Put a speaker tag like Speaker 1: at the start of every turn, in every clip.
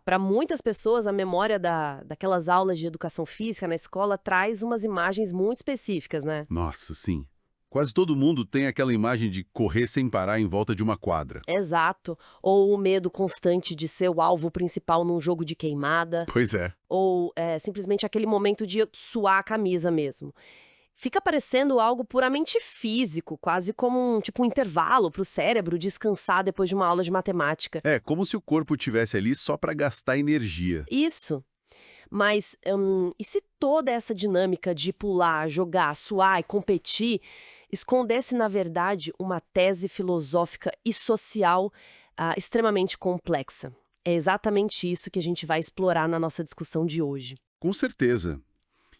Speaker 1: Para muitas pessoas, a memória daquelas aulas de educação física na escola traz umas imagens muito específicas, né?
Speaker 2: Nossa, sim. Quase todo mundo tem aquela imagem de correr sem parar em volta de uma quadra.
Speaker 1: Exato. Ou o medo constante de ser o alvo principal num jogo de queimada.
Speaker 2: Pois é.
Speaker 1: Ou simplesmente aquele momento de suar a camisa mesmo. Fica parecendo algo puramente físico, quase como um intervalo para o cérebro descansar depois de uma aula de matemática.
Speaker 2: É, como se o corpo tivesse ali só para gastar energia.
Speaker 1: Isso. Mas e se toda essa dinâmica de pular, jogar, suar e competir escondesse, na verdade, uma tese filosófica e social extremamente complexa? É exatamente isso que a gente vai explorar na nossa discussão de hoje.
Speaker 2: Com certeza.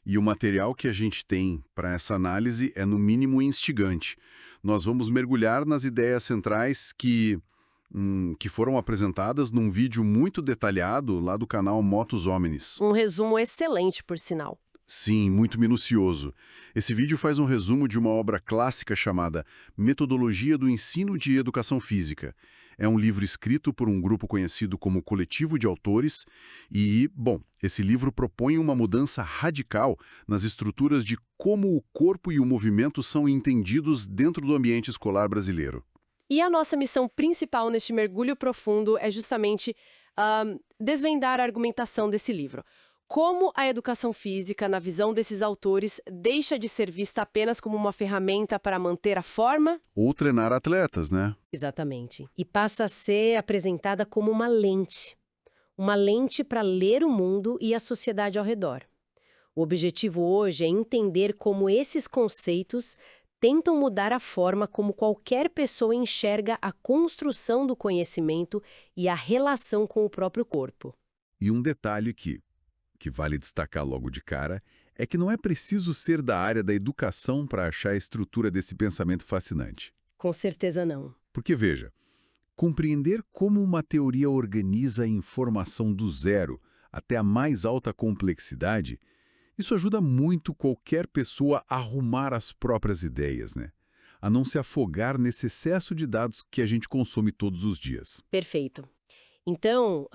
Speaker 2: E o material que a gente tem para essa análise é, no mínimo, instigante. Nós vamos mergulhar nas ideias centrais que foram apresentadas num vídeo muito detalhado lá do canal Motus Hominis.
Speaker 1: Um resumo excelente, por sinal.
Speaker 2: Sim, muito minucioso. Esse vídeo faz um resumo de uma obra clássica chamada Metodologia do Ensino de Educação Física. É um livro escrito por um grupo conhecido como Coletivo de Autores e, bom, esse livro propõe uma mudança radical nas estruturas de como o corpo e o movimento são entendidos dentro do ambiente escolar brasileiro.
Speaker 1: E a nossa missão principal neste mergulho profundo é justamente desvendar a argumentação desse livro. Como a educação física, na visão desses autores, deixa de ser vista apenas como uma ferramenta para manter a forma?
Speaker 2: Ou treinar atletas, né?
Speaker 1: Exatamente. E passa a ser apresentada como uma lente. Uma lente para ler o mundo e a sociedade ao redor. O objetivo hoje é entender como esses conceitos tentam mudar a forma como qualquer pessoa enxerga a construção do conhecimento e a relação com o próprio corpo.
Speaker 2: E um detalhe que vale destacar logo de cara, é que não é preciso ser da área da educação para achar a estrutura desse pensamento fascinante.
Speaker 1: Com certeza não.
Speaker 2: Porque, veja, compreender como uma teoria organiza a informação do zero até a mais alta complexidade, isso ajuda muito qualquer pessoa a arrumar as próprias ideias, né? A não se afogar nesse excesso de dados que a gente consome todos os dias.
Speaker 1: Perfeito. Então,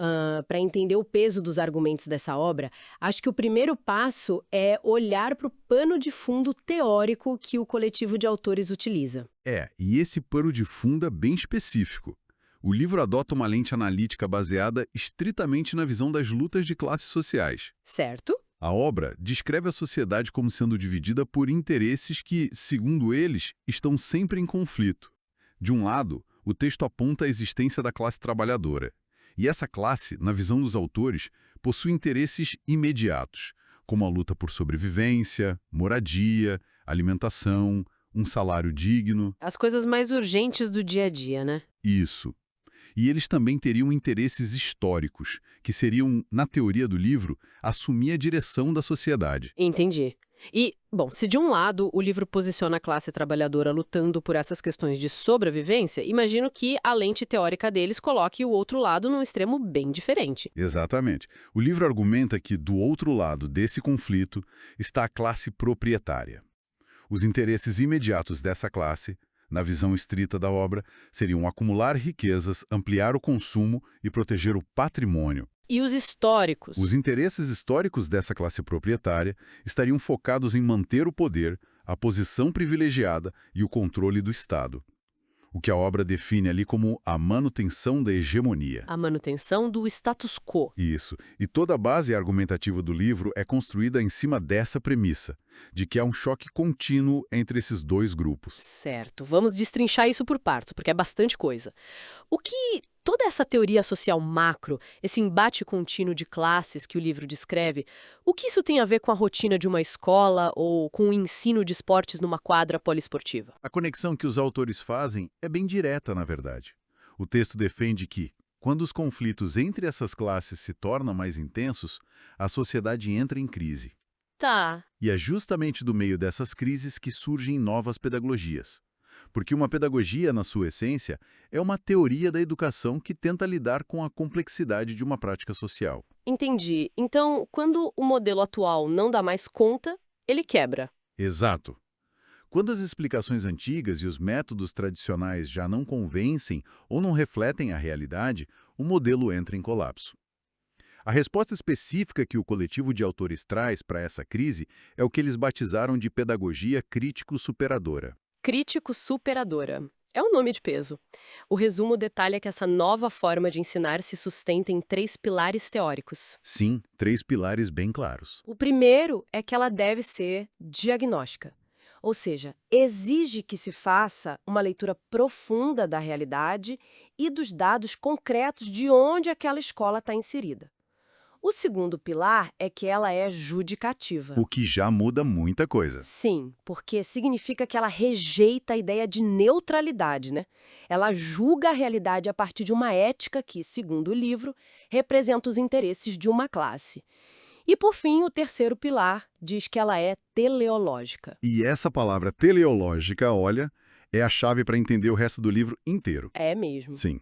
Speaker 1: para entender o peso dos argumentos dessa obra, acho que o primeiro passo é olhar para o pano de fundo teórico que o coletivo de autores utiliza.
Speaker 2: E esse pano de fundo é bem específico. O livro adota uma lente analítica baseada estritamente na visão das lutas de classes sociais.
Speaker 1: Certo?
Speaker 2: A obra descreve a sociedade como sendo dividida por interesses que, segundo eles, estão sempre em conflito. De um lado, o texto aponta a existência da classe trabalhadora. E essa classe, na visão dos autores, possui interesses imediatos, como a luta por sobrevivência, moradia, alimentação, um salário digno.
Speaker 1: As coisas mais urgentes do dia a dia, né?
Speaker 2: Isso. E eles também teriam interesses históricos, que seriam, na teoria do livro, assumir a direção da sociedade.
Speaker 1: Entendi. E, bom, se de um lado o livro posiciona a classe trabalhadora lutando por essas questões de sobrevivência, imagino que a lente teórica deles coloque o outro lado num extremo bem diferente.
Speaker 2: Exatamente. O livro argumenta que, do outro lado desse conflito, está a classe proprietária. Os interesses imediatos dessa classe, na visão estrita da obra, seriam acumular riquezas, ampliar o consumo e proteger o patrimônio.
Speaker 1: E os históricos?
Speaker 2: Os interesses históricos dessa classe proprietária estariam focados em manter o poder, a posição privilegiada e o controle do Estado. O que a obra define ali como a manutenção da hegemonia.
Speaker 1: A manutenção do status quo.
Speaker 2: Isso. E toda a base argumentativa do livro é construída em cima dessa premissa, de que há um choque contínuo entre esses dois grupos.
Speaker 1: Certo. Vamos destrinchar isso por partes, porque é bastante coisa. O que toda essa teoria social macro, esse embate contínuo de classes que o livro descreve, o que isso tem a ver com a rotina de uma escola ou com o ensino de esportes numa quadra poliesportiva?
Speaker 2: A conexão que os autores fazem é bem direta, na verdade. O texto defende que, quando os conflitos entre essas classes se tornam mais intensos, a sociedade entra em crise.
Speaker 1: Tá.
Speaker 2: E é justamente do meio dessas crises que surgem novas pedagogias. Porque uma pedagogia, na sua essência, é uma teoria da educação que tenta lidar com a complexidade de uma prática social.
Speaker 1: Entendi. Então, quando o modelo atual não dá mais conta, ele quebra.
Speaker 2: Exato. Quando as explicações antigas e os métodos tradicionais já não convencem ou não refletem a realidade, o modelo entra em colapso. A resposta específica que o coletivo de autores traz para essa crise é o que eles batizaram de pedagogia crítico-superadora.
Speaker 1: Crítico superadora. É um nome de peso. O resumo detalha que essa nova forma de ensinar se sustenta em 3 pilares teóricos.
Speaker 2: Sim, 3 pilares bem claros.
Speaker 1: O primeiro é que ela deve ser diagnóstica, ou seja, exige que se faça uma leitura profunda da realidade e dos dados concretos de onde aquela escola está inserida. O segundo pilar é que ela é judicativa.
Speaker 2: O que já muda muita coisa.
Speaker 1: Sim, porque significa que ela rejeita a ideia de neutralidade, né? Ela julga a realidade a partir de uma ética que, segundo o livro, representa os interesses de uma classe. E, por fim, o terceiro pilar diz que ela é teleológica.
Speaker 2: E essa palavra teleológica, olha, é a chave para entender o resto do livro inteiro.
Speaker 1: É mesmo.
Speaker 2: Sim.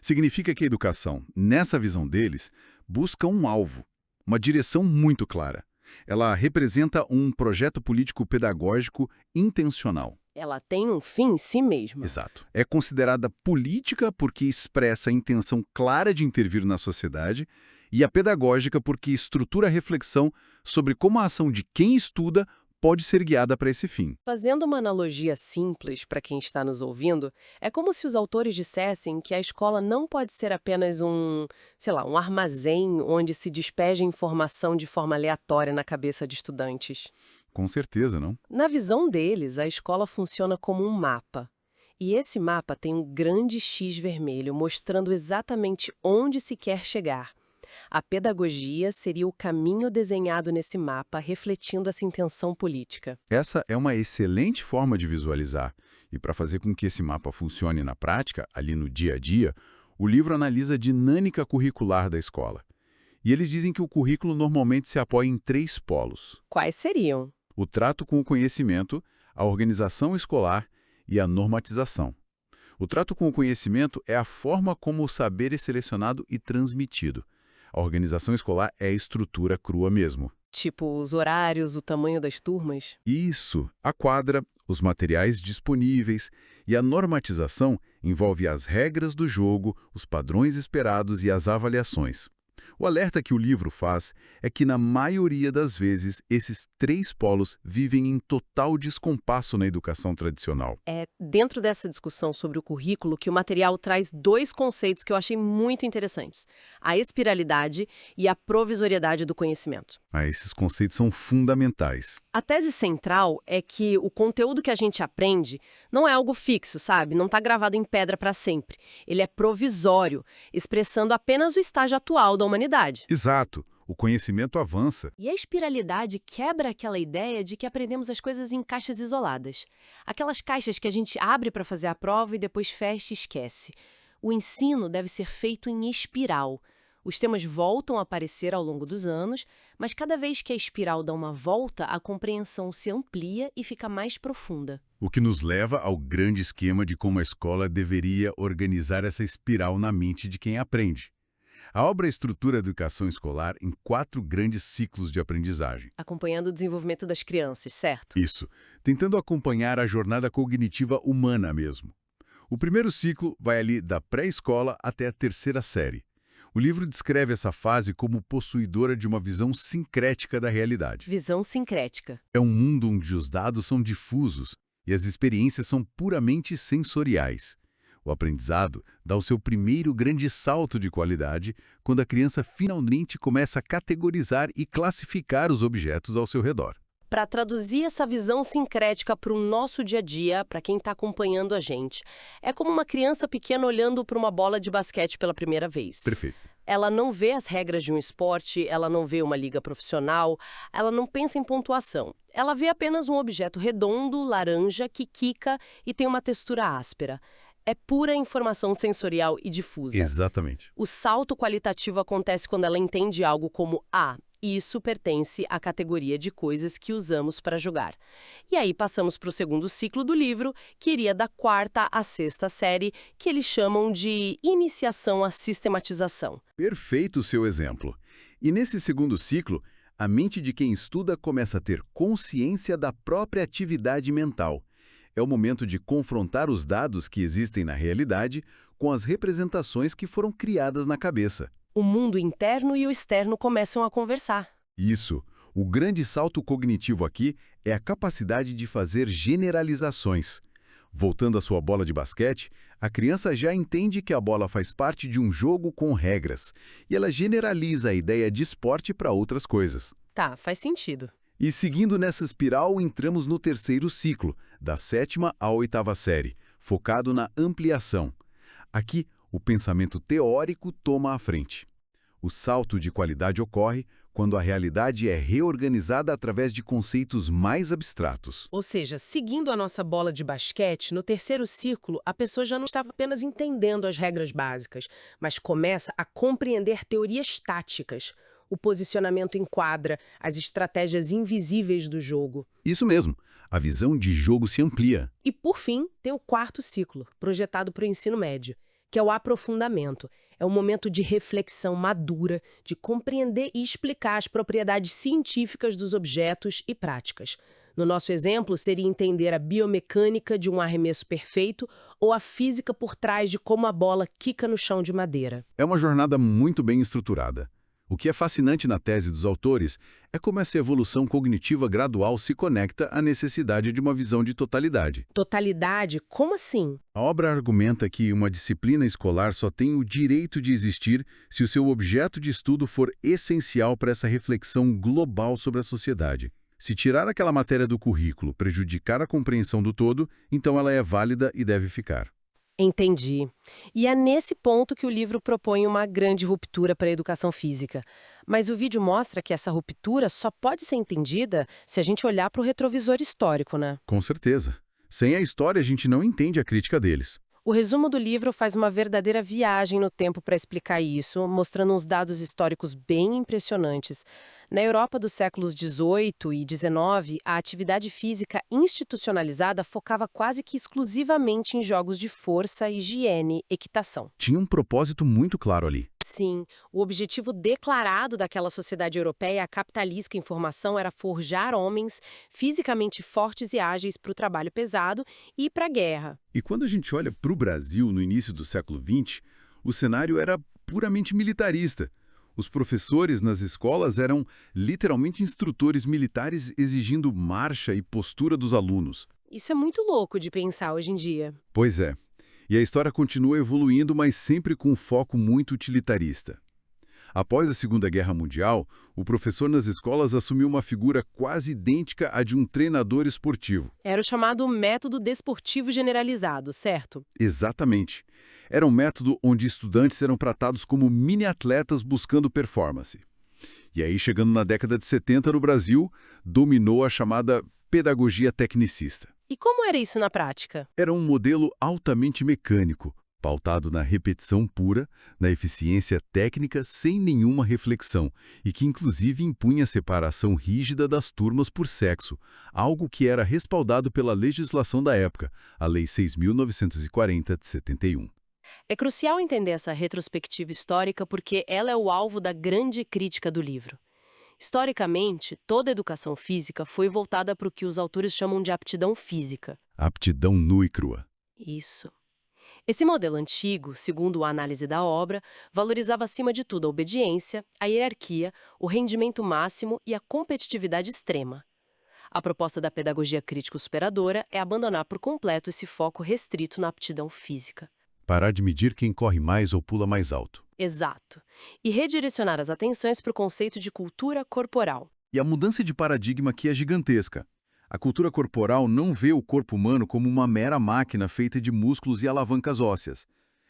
Speaker 2: Significa que a educação, nessa visão deles, busca um alvo, uma direção muito clara. Ela representa um projeto político-pedagógico intencional.
Speaker 1: Ela tem um fim em si mesma.
Speaker 2: Exato. É considerada política porque expressa a intenção clara de intervir na sociedade e a pedagógica porque estrutura a reflexão sobre como a ação de quem estuda pode ser guiada para esse fim.
Speaker 1: Fazendo uma analogia simples para quem está nos ouvindo, é como se os autores dissessem que a escola não pode ser apenas um armazém onde se despeja informação de forma aleatória na cabeça de estudantes.
Speaker 2: Com certeza, não?
Speaker 1: Na visão deles, a escola funciona como um mapa. E esse mapa tem um grande X vermelho mostrando exatamente onde se quer chegar. A pedagogia seria o caminho desenhado nesse mapa, refletindo essa intenção política.
Speaker 2: Essa é uma excelente forma de visualizar. E para fazer com que esse mapa funcione na prática, ali no dia a dia, o livro analisa a dinâmica curricular da escola. E eles dizem que o currículo normalmente se apoia em 3 polos.
Speaker 1: Quais seriam?
Speaker 2: O trato com o conhecimento, a organização escolar e a normatização. O trato com o conhecimento é a forma como o saber é selecionado e transmitido. A organização escolar é a estrutura crua mesmo.
Speaker 1: Tipo os horários, o tamanho das turmas?
Speaker 2: Isso, a quadra, os materiais disponíveis e a normatização envolve as regras do jogo, os padrões esperados e as avaliações. O alerta que o livro faz é que, na maioria das vezes, esses 3 polos vivem em total descompasso na educação tradicional.
Speaker 1: É dentro dessa discussão sobre o currículo que o material traz 2 conceitos que eu achei muito interessantes: a espiralidade e a provisoriedade do conhecimento.
Speaker 2: Esses conceitos são fundamentais.
Speaker 1: A tese central é que o conteúdo que a gente aprende não é algo fixo, sabe? Não está gravado em pedra para sempre. Ele é provisório, expressando apenas o estágio atual da humanidade.
Speaker 2: Exato. O conhecimento avança.
Speaker 1: E a espiralidade quebra aquela ideia de que aprendemos as coisas em caixas isoladas. Aquelas caixas que a gente abre para fazer a prova e depois fecha e esquece. O ensino deve ser feito em espiral. Os temas voltam a aparecer ao longo dos anos, mas cada vez que a espiral dá uma volta, a compreensão se amplia e fica mais profunda.
Speaker 2: O que nos leva ao grande esquema de como a escola deveria organizar essa espiral na mente de quem aprende. A obra estrutura a educação escolar em 4 grandes ciclos de aprendizagem.
Speaker 1: Acompanhando o desenvolvimento das crianças, certo?
Speaker 2: Isso, tentando acompanhar a jornada cognitiva humana mesmo. O primeiro ciclo vai ali da pré-escola até a 3ª série. O livro descreve essa fase como possuidora de uma visão sincrética da realidade.
Speaker 1: Visão sincrética.
Speaker 2: É um mundo onde os dados são difusos e as experiências são puramente sensoriais. O aprendizado dá o seu primeiro grande salto de qualidade quando a criança finalmente começa a categorizar e classificar os objetos ao seu redor.
Speaker 1: Para traduzir essa visão sincrética para o nosso dia a dia, para quem está acompanhando a gente, é como uma criança pequena olhando para uma bola de basquete pela primeira vez.
Speaker 2: Perfeito.
Speaker 1: Ela não vê as regras de um esporte, ela não vê uma liga profissional, ela não pensa em pontuação. Ela vê apenas um objeto redondo, laranja, que quica e tem uma textura áspera. É pura informação sensorial e difusa.
Speaker 2: Exatamente.
Speaker 1: O salto qualitativo acontece quando ela entende algo como isso pertence à categoria de coisas que usamos para jogar. E aí passamos para o segundo ciclo do livro, que iria da 4ª à 6ª série, que eles chamam de iniciação à sistematização.
Speaker 2: Perfeito o seu exemplo. E nesse segundo ciclo, a mente de quem estuda começa a ter consciência da própria atividade mental. É o momento de confrontar os dados que existem na realidade com as representações que foram criadas na cabeça.
Speaker 1: O mundo interno e o externo começam a conversar.
Speaker 2: Isso. O grande salto cognitivo aqui é a capacidade de fazer generalizações. Voltando à sua bola de basquete, a criança já entende que a bola faz parte de um jogo com regras, e ela generaliza a ideia de esporte para outras coisas.
Speaker 1: Tá, faz sentido.
Speaker 2: E seguindo nessa espiral, entramos no terceiro ciclo, da 7ª à 8ª série, focado na ampliação. Aqui, o pensamento teórico toma a frente. O salto de qualidade ocorre quando a realidade é reorganizada através de conceitos mais abstratos.
Speaker 1: Ou seja, seguindo a nossa bola de basquete, no terceiro ciclo, a pessoa já não estava apenas entendendo as regras básicas, mas começa a compreender teorias táticas, o posicionamento em quadra, as estratégias invisíveis do jogo.
Speaker 2: Isso mesmo, a visão de jogo se amplia.
Speaker 1: E, por fim, tem o quarto ciclo, projetado para o ensino médio, que é o aprofundamento. É um momento de reflexão madura, de compreender e explicar as propriedades científicas dos objetos e práticas. No nosso exemplo, seria entender a biomecânica de um arremesso perfeito ou a física por trás de como a bola quica no chão de madeira.
Speaker 2: É uma jornada muito bem estruturada. O que é fascinante na tese dos autores é como essa evolução cognitiva gradual se conecta à necessidade de uma visão de totalidade.
Speaker 1: Totalidade? Como assim?
Speaker 2: A obra argumenta que uma disciplina escolar só tem o direito de existir se o seu objeto de estudo for essencial para essa reflexão global sobre a sociedade. Se tirar aquela matéria do currículo prejudicar a compreensão do todo, então ela é válida e deve ficar.
Speaker 1: Entendi. E é nesse ponto que o livro propõe uma grande ruptura para a educação física. Mas o vídeo mostra que essa ruptura só pode ser entendida se a gente olhar para o retrovisor histórico, né?
Speaker 2: Com certeza. Sem a história, a gente não entende a crítica deles.
Speaker 1: O resumo do livro faz uma verdadeira viagem no tempo para explicar isso, mostrando uns dados históricos bem impressionantes. Na Europa dos séculos XVIII e XIX, a atividade física institucionalizada focava quase que exclusivamente em jogos de força, higiene, equitação.
Speaker 2: Tinha um propósito muito claro ali.
Speaker 1: Sim, o objetivo declarado daquela sociedade europeia capitalista em formação era forjar homens fisicamente fortes e ágeis para o trabalho pesado e para a guerra.
Speaker 2: E quando a gente olha para o Brasil no início do século XX, o cenário era puramente militarista. Os professores nas escolas eram literalmente instrutores militares exigindo marcha e postura dos alunos.
Speaker 1: Isso é muito louco de pensar hoje em dia.
Speaker 2: Pois é. E a história continua evoluindo, mas sempre com um foco muito utilitarista. Após a Segunda Guerra Mundial, o professor nas escolas assumiu uma figura quase idêntica à de um treinador esportivo.
Speaker 1: Era o chamado método desportivo generalizado, certo?
Speaker 2: Exatamente. Era um método onde estudantes eram tratados como mini-atletas buscando performance. E aí, chegando na década de 70 no Brasil, dominou a chamada pedagogia tecnicista.
Speaker 1: E como era isso na prática?
Speaker 2: Era um modelo altamente mecânico, pautado na repetição pura, na eficiência técnica sem nenhuma reflexão, e que inclusive impunha a separação rígida das turmas por sexo, algo que era respaldado pela legislação da época, a Lei 6.940 de 71.
Speaker 1: É crucial entender essa retrospectiva histórica porque ela é o alvo da grande crítica do livro. Historicamente, toda a educação física foi voltada para o que os autores chamam de aptidão física.
Speaker 2: Aptidão nua e crua.
Speaker 1: Isso. Esse modelo antigo, segundo a análise da obra, valorizava acima de tudo a obediência, a hierarquia, o rendimento máximo e a competitividade extrema. A proposta da pedagogia crítico-superadora é abandonar por completo esse foco restrito na aptidão física.
Speaker 2: Parar de medir quem corre mais ou pula mais alto.
Speaker 1: Exato. E redirecionar as atenções para o conceito de cultura corporal.
Speaker 2: E a mudança de paradigma aqui é gigantesca. A cultura corporal não vê o corpo humano como uma mera máquina feita de músculos e alavancas ósseas.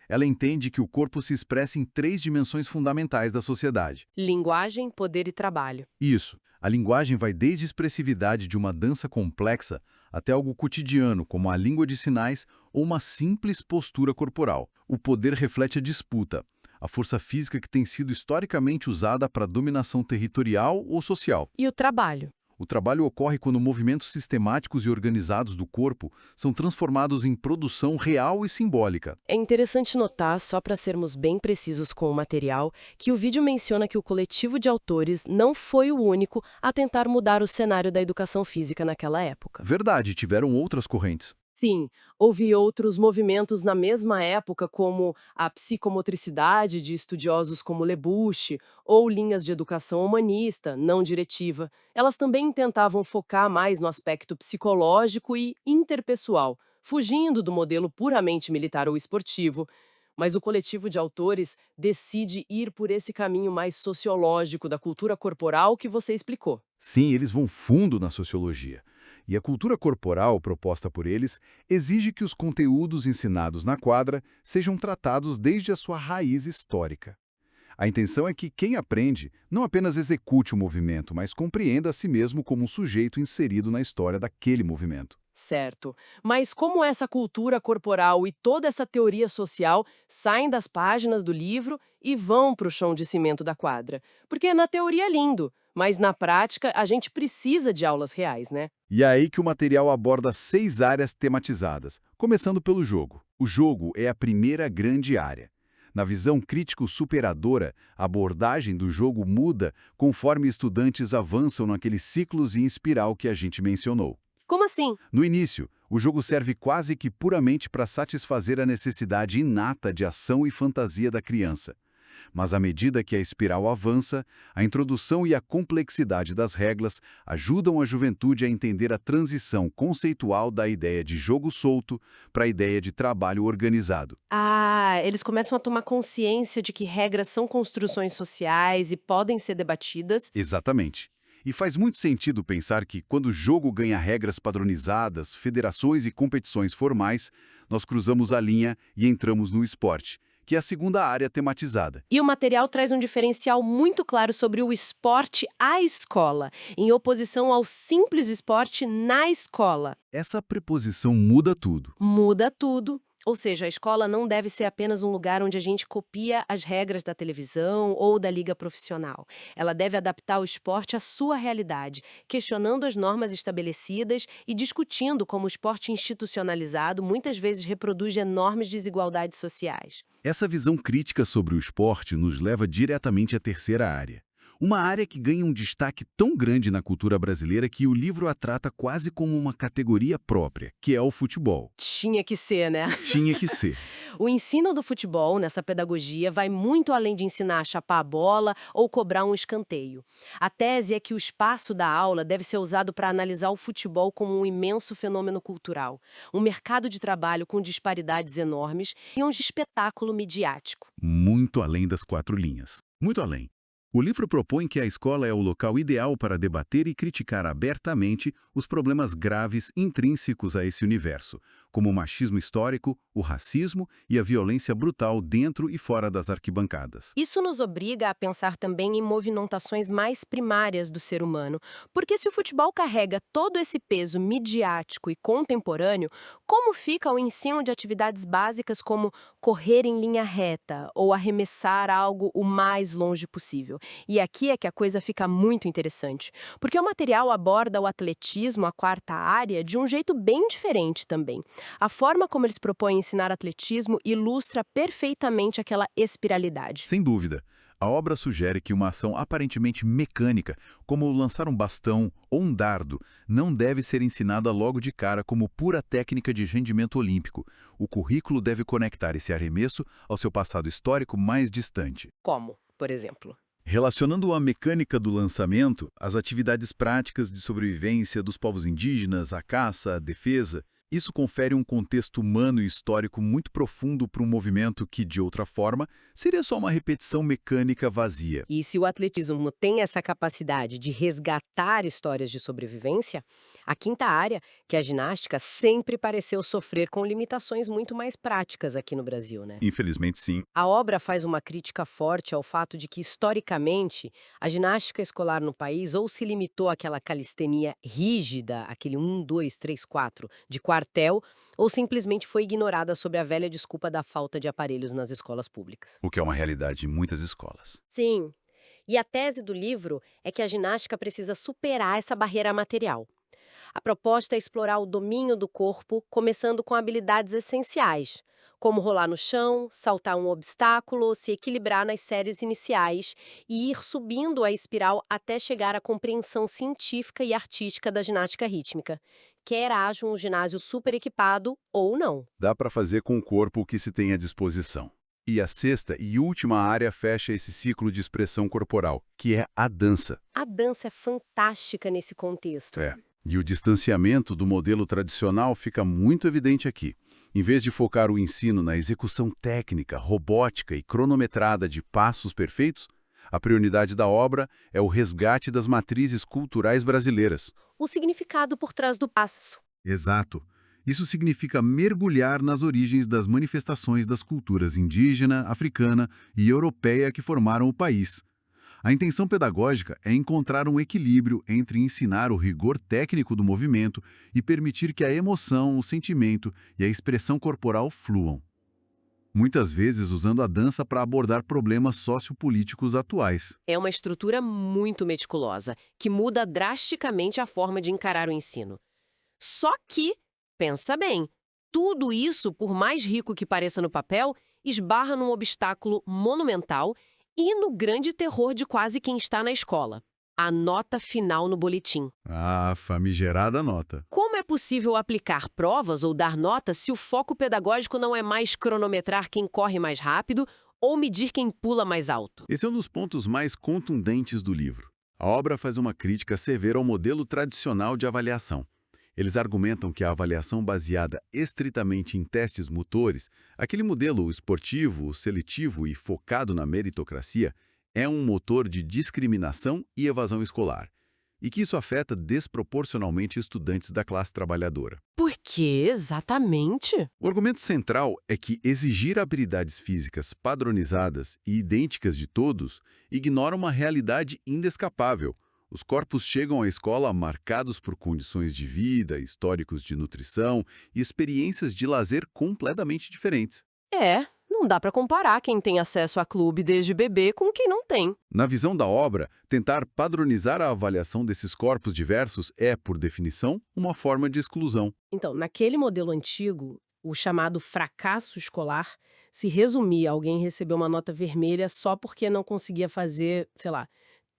Speaker 2: Ela entende que o corpo se expressa em 3 dimensões fundamentais da sociedade.
Speaker 1: Linguagem, poder e trabalho.
Speaker 2: Isso. A linguagem vai desde a expressividade de uma dança complexa até algo cotidiano, como a língua de sinais ou uma simples postura corporal. O poder reflete a disputa, a força física que tem sido historicamente usada para dominação territorial ou social.
Speaker 1: E o trabalho?
Speaker 2: O trabalho ocorre quando movimentos sistemáticos e organizados do corpo são transformados em produção real e simbólica.
Speaker 1: É interessante notar, só para sermos bem precisos com o material, que o vídeo menciona que o coletivo de autores não foi o único a tentar mudar o cenário da educação física naquela época.
Speaker 2: Verdade, tiveram outras correntes.
Speaker 3: Sim, houve outros movimentos na mesma época, como a psicomotricidade de estudiosos como Lebuche, ou linhas de educação humanista, não diretiva. Elas também tentavam focar mais no aspecto psicológico e interpessoal, fugindo do modelo puramente militar ou esportivo. Mas o coletivo de autores decide ir por esse caminho mais sociológico da cultura corporal que você explicou.
Speaker 4: Sim, eles vão fundo na sociologia. E a cultura corporal proposta por eles exige que os conteúdos ensinados na quadra sejam tratados desde a sua raiz histórica. A intenção é que quem aprende não apenas execute o movimento, mas compreenda a si mesmo como um sujeito inserido na história daquele movimento.
Speaker 3: Certo. Mas como essa cultura corporal e toda essa teoria social saem das páginas do livro e vão para o chão de cimento da quadra? Porque na teoria é lindo, mas na prática a gente precisa de aulas reais, né?
Speaker 4: E é aí que o material aborda 6 áreas tematizadas, começando pelo jogo. O jogo é a primeira grande área. Na visão crítico-superadora, a abordagem do jogo muda conforme estudantes avançam naqueles ciclos em espiral que a gente mencionou.
Speaker 3: Como assim?
Speaker 4: No início, o jogo serve quase que puramente para satisfazer a necessidade inata de ação e fantasia da criança. Mas à medida que a espiral avança, a introdução e a complexidade das regras ajudam a juventude a entender a transição conceitual da ideia de jogo solto para a ideia de trabalho organizado.
Speaker 3: Ah, eles começam a tomar consciência de que regras são construções sociais e podem ser debatidas.
Speaker 4: Exatamente. E faz muito sentido pensar que, quando o jogo ganha regras padronizadas, federações e competições formais, nós cruzamos a linha e entramos no esporte, que é a segunda área tematizada.
Speaker 3: E o material traz um diferencial muito claro sobre o esporte à escola, em oposição ao simples esporte na escola.
Speaker 4: Essa preposição muda tudo.
Speaker 3: Muda tudo. Ou seja, a escola não deve ser apenas um lugar onde a gente copia as regras da televisão ou da liga profissional. Ela deve adaptar o esporte à sua realidade, questionando as normas estabelecidas e discutindo como o esporte institucionalizado muitas vezes reproduz enormes desigualdades sociais.
Speaker 4: Essa visão crítica sobre o esporte nos leva diretamente à terceira área. Uma área que ganha um destaque tão grande na cultura brasileira que o livro a trata quase como uma categoria própria, que é o futebol.
Speaker 3: Tinha que ser, né?
Speaker 4: Tinha que ser.
Speaker 3: O ensino do futebol, nessa pedagogia, vai muito além de ensinar a chapar a bola ou cobrar um escanteio. A tese é que o espaço da aula deve ser usado para analisar o futebol como um imenso fenômeno cultural, um mercado de trabalho com disparidades enormes e um espetáculo midiático.
Speaker 4: Muito além das 4 linhas. Muito além. O livro propõe que a escola é o local ideal para debater e criticar abertamente os problemas graves intrínsecos a esse universo, como o machismo histórico, o racismo e a violência brutal dentro e fora das arquibancadas.
Speaker 3: Isso nos obriga a pensar também em movimentações mais primárias do ser humano, porque se o futebol carrega todo esse peso midiático e contemporâneo, como fica o ensino de atividades básicas como correr em linha reta ou arremessar algo o mais longe possível? E aqui é que a coisa fica muito interessante, porque o material aborda o atletismo, a quarta área, de um jeito bem diferente também. A forma como eles propõem ensinar atletismo ilustra perfeitamente aquela espiralidade.
Speaker 4: Sem dúvida, a obra sugere que uma ação aparentemente mecânica, como lançar um bastão ou um dardo, não deve ser ensinada logo de cara como pura técnica de rendimento olímpico. O currículo deve conectar esse arremesso ao seu passado histórico mais distante.
Speaker 3: Como, por exemplo?
Speaker 4: Relacionando a mecânica do lançamento às atividades práticas de sobrevivência dos povos indígenas, a caça, a defesa, isso confere um contexto humano e histórico muito profundo para um movimento que, de outra forma, seria só uma repetição mecânica vazia.
Speaker 1: E se o atletismo tem essa capacidade de resgatar histórias de sobrevivência, a quinta área, que é a ginástica, sempre pareceu sofrer com limitações muito mais práticas aqui no Brasil, né?
Speaker 4: Infelizmente, sim.
Speaker 1: A obra faz uma crítica forte ao fato de que, historicamente, a ginástica escolar no país ou se limitou àquela calistenia rígida, aquele 1, 2, 3, 4 de quartel, ou simplesmente foi ignorada sob a velha desculpa da falta de aparelhos nas escolas públicas.
Speaker 4: O que é uma realidade em muitas escolas.
Speaker 1: Sim. E a tese do livro é que a ginástica precisa superar essa barreira material. A proposta é explorar o domínio do corpo, começando com habilidades essenciais, como rolar no chão, saltar um obstáculo, se equilibrar nas séries iniciais e ir subindo a espiral até chegar à compreensão científica e artística da ginástica rítmica,
Speaker 3: quer haja um ginásio super equipado ou não.
Speaker 4: Dá para fazer com o corpo o que se tem à disposição. E a sexta e última área fecha esse ciclo de expressão corporal, que é a dança.
Speaker 3: A dança é fantástica nesse contexto.
Speaker 4: E o distanciamento do modelo tradicional fica muito evidente aqui. Em vez de focar o ensino na execução técnica, robótica e cronometrada de passos perfeitos, a prioridade da obra é o resgate das matrizes culturais brasileiras.
Speaker 3: O significado por trás do passo.
Speaker 2: Exato. Isso significa mergulhar nas origens das manifestações das culturas indígena, africana e europeia que formaram o país. A intenção pedagógica é encontrar um equilíbrio entre ensinar o rigor técnico do movimento e permitir que a emoção, o sentimento e a expressão corporal fluam. Muitas vezes usando a dança para abordar problemas sociopolíticos atuais.
Speaker 3: É uma estrutura muito meticulosa, que muda drasticamente a forma de encarar o ensino. Só que, pensa bem, tudo isso, por mais rico que pareça no papel, esbarra num obstáculo monumental e no grande terror de quase quem está na escola: a nota final no boletim.
Speaker 2: Ah, famigerada nota.
Speaker 3: Como é possível aplicar provas ou dar notas se o foco pedagógico não é mais cronometrar quem corre mais rápido ou medir quem pula mais alto?
Speaker 2: Esse é um dos pontos mais contundentes do livro. A obra faz uma crítica severa ao modelo tradicional de avaliação. Eles argumentam que a avaliação baseada estritamente em testes motores, aquele modelo esportivo, seletivo e focado na meritocracia, é um motor de discriminação e evasão escolar, e que isso afeta desproporcionalmente estudantes da classe trabalhadora.
Speaker 3: Por que exatamente?
Speaker 2: O argumento central é que exigir habilidades físicas padronizadas e idênticas de todos ignora uma realidade inescapável. Os corpos chegam à escola marcados por condições de vida, históricos de nutrição e experiências de lazer completamente diferentes.
Speaker 3: Não dá para comparar quem tem acesso a clube desde bebê com quem não tem.
Speaker 2: Na visão da obra, tentar padronizar a avaliação desses corpos diversos é, por definição, uma forma de exclusão.
Speaker 1: Então, naquele modelo antigo, o chamado fracasso escolar se resumia a alguém receber uma nota vermelha só porque não conseguia fazer,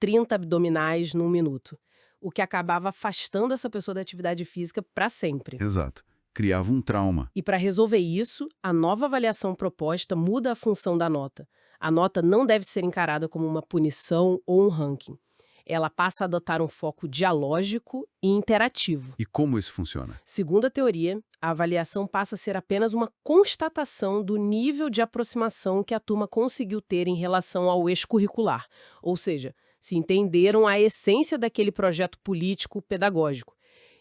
Speaker 1: 30 abdominais num minuto, o que acabava afastando essa pessoa da atividade física para sempre.
Speaker 2: Exato. Criava um trauma.
Speaker 1: E para resolver isso, a nova avaliação proposta muda a função da nota. A nota não deve ser encarada como uma punição ou um ranking. Ela passa a adotar um foco dialógico e interativo.
Speaker 2: E como isso funciona?
Speaker 1: Segundo a teoria, a avaliação passa a ser apenas uma constatação do nível de aproximação que a turma conseguiu ter em relação ao extracurricular, ou seja, se entenderam a essência daquele projeto político-pedagógico.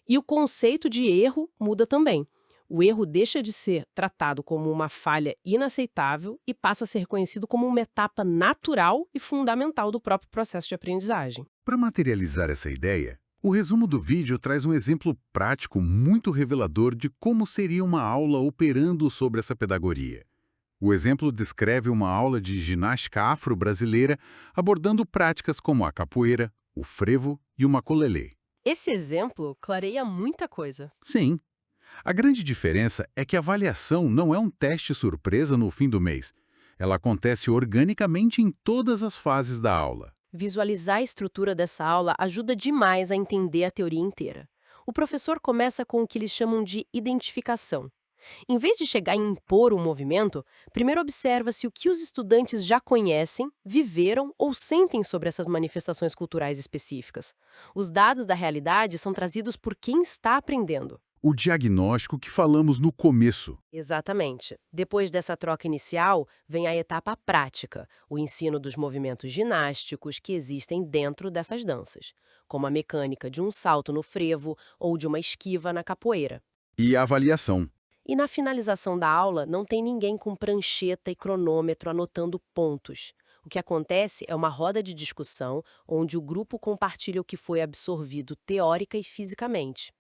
Speaker 1: E o conceito de erro muda também. O erro deixa de ser tratado como uma falha inaceitável e passa a ser reconhecido como uma etapa natural e fundamental do próprio processo de aprendizagem.
Speaker 2: Para materializar essa ideia, o resumo do vídeo traz um exemplo prático muito revelador de como seria uma aula operando sobre essa pedagogia. O exemplo descreve uma aula de ginástica afro-brasileira abordando práticas como a capoeira, o frevo e o maculelê.
Speaker 3: Esse exemplo clareia muita coisa.
Speaker 2: Sim. A grande diferença é que a avaliação não é um teste surpresa no fim do mês. Ela acontece organicamente em todas as fases da aula.
Speaker 3: Visualizar a estrutura dessa aula ajuda demais a entender a teoria inteira. O professor começa com o que eles chamam de identificação. Em vez de chegar e impor um movimento, primeiro observa-se o que os estudantes já conhecem, viveram ou sentem sobre essas manifestações culturais específicas. Os dados da realidade são trazidos por quem está aprendendo.
Speaker 2: O diagnóstico que falamos no começo.
Speaker 3: Exatamente. Depois dessa troca inicial, vem a etapa prática, o ensino dos movimentos ginásticos que existem dentro dessas danças, como a mecânica de um salto no frevo ou de uma esquiva na capoeira.
Speaker 2: E a avaliação.
Speaker 3: E na finalização da aula, não tem ninguém com prancheta e cronômetro anotando pontos. O que acontece é uma roda de discussão onde o grupo compartilha o que foi absorvido teórica e fisicamente.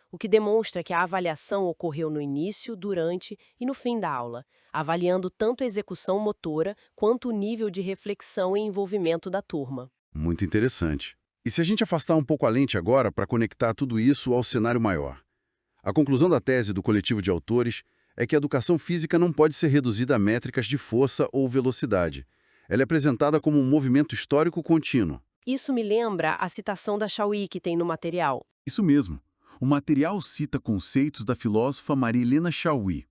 Speaker 3: O que demonstra que a avaliação ocorreu no início, durante e no fim da aula, avaliando tanto a execução motora quanto o nível de reflexão e envolvimento da turma.
Speaker 2: Muito interessante. E se a gente afastar um pouco a lente agora para conectar tudo isso ao cenário maior? A conclusão da tese do coletivo de autores é que a educação física não pode ser reduzida a métricas de força ou velocidade. Ela é apresentada como um movimento histórico contínuo.
Speaker 3: Isso me lembra a citação da Chauí que tem no material.
Speaker 2: Isso mesmo.
Speaker 4: O material cita conceitos da filósofa Marilena Chauí.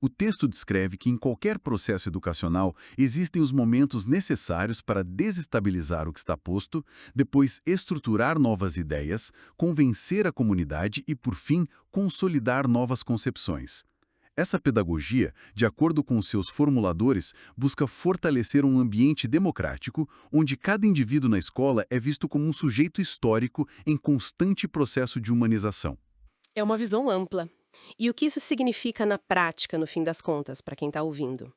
Speaker 4: O texto descreve que em qualquer processo educacional existem os momentos necessários para desestabilizar o que está posto, depois estruturar novas ideias, convencer a comunidade e, por fim, consolidar novas concepções. Essa pedagogia, de acordo com seus formuladores, busca fortalecer um ambiente democrático, onde cada indivíduo na escola é visto como um sujeito histórico em constante processo de humanização.
Speaker 3: É uma visão ampla. E o que isso significa na prática, no fim das contas, para quem está ouvindo?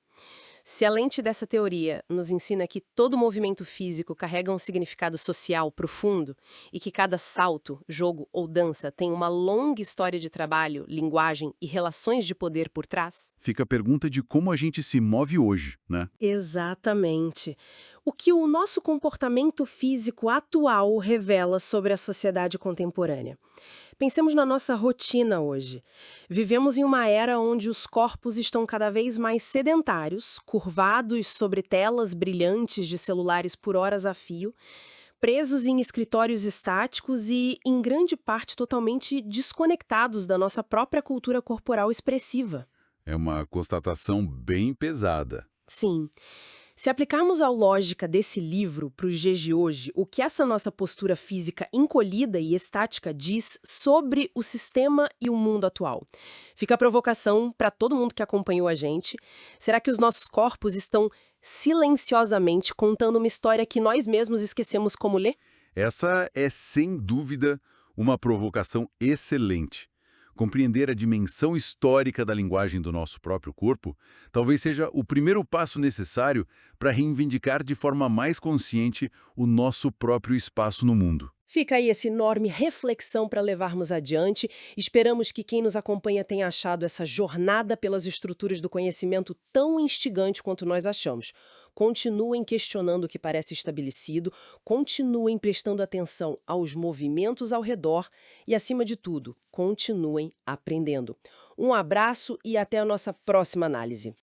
Speaker 3: Se a lente dessa teoria nos ensina que todo movimento físico carrega um significado social profundo e que cada salto, jogo ou dança tem uma longa história de trabalho, linguagem e relações de poder por trás?
Speaker 4: Fica a pergunta de como a gente se move hoje, né?
Speaker 1: Exatamente. O que o nosso comportamento físico atual revela sobre a sociedade contemporânea. Pensemos na nossa rotina hoje. Vivemos em uma era onde os corpos estão cada vez mais sedentários, curvados sobre telas brilhantes de celulares por horas a fio, presos em escritórios estáticos e, em grande parte, totalmente desconectados da nossa própria cultura corporal expressiva.
Speaker 4: É uma constatação bem pesada.
Speaker 1: Sim. Se aplicarmos a lógica desse livro para os dias de hoje, o que essa nossa postura física encolhida e estática diz sobre o sistema e o mundo atual? Fica a provocação para todo mundo que acompanhou a gente. Será que os nossos corpos estão silenciosamente contando uma história que nós mesmos esquecemos como ler?
Speaker 4: Essa é, sem dúvida, uma provocação excelente. Compreender a dimensão histórica da linguagem do nosso próprio corpo talvez seja o primeiro passo necessário para reivindicar de forma mais consciente o nosso próprio espaço no mundo.
Speaker 1: Fica aí essa enorme reflexão para levarmos adiante. Esperamos que quem nos acompanha tenha achado essa jornada pelas estruturas do conhecimento tão instigante quanto nós achamos. Continuem questionando o que parece estabelecido, continuem prestando atenção aos movimentos ao redor e, acima de tudo, continuem aprendendo. Um abraço e até a nossa próxima análise.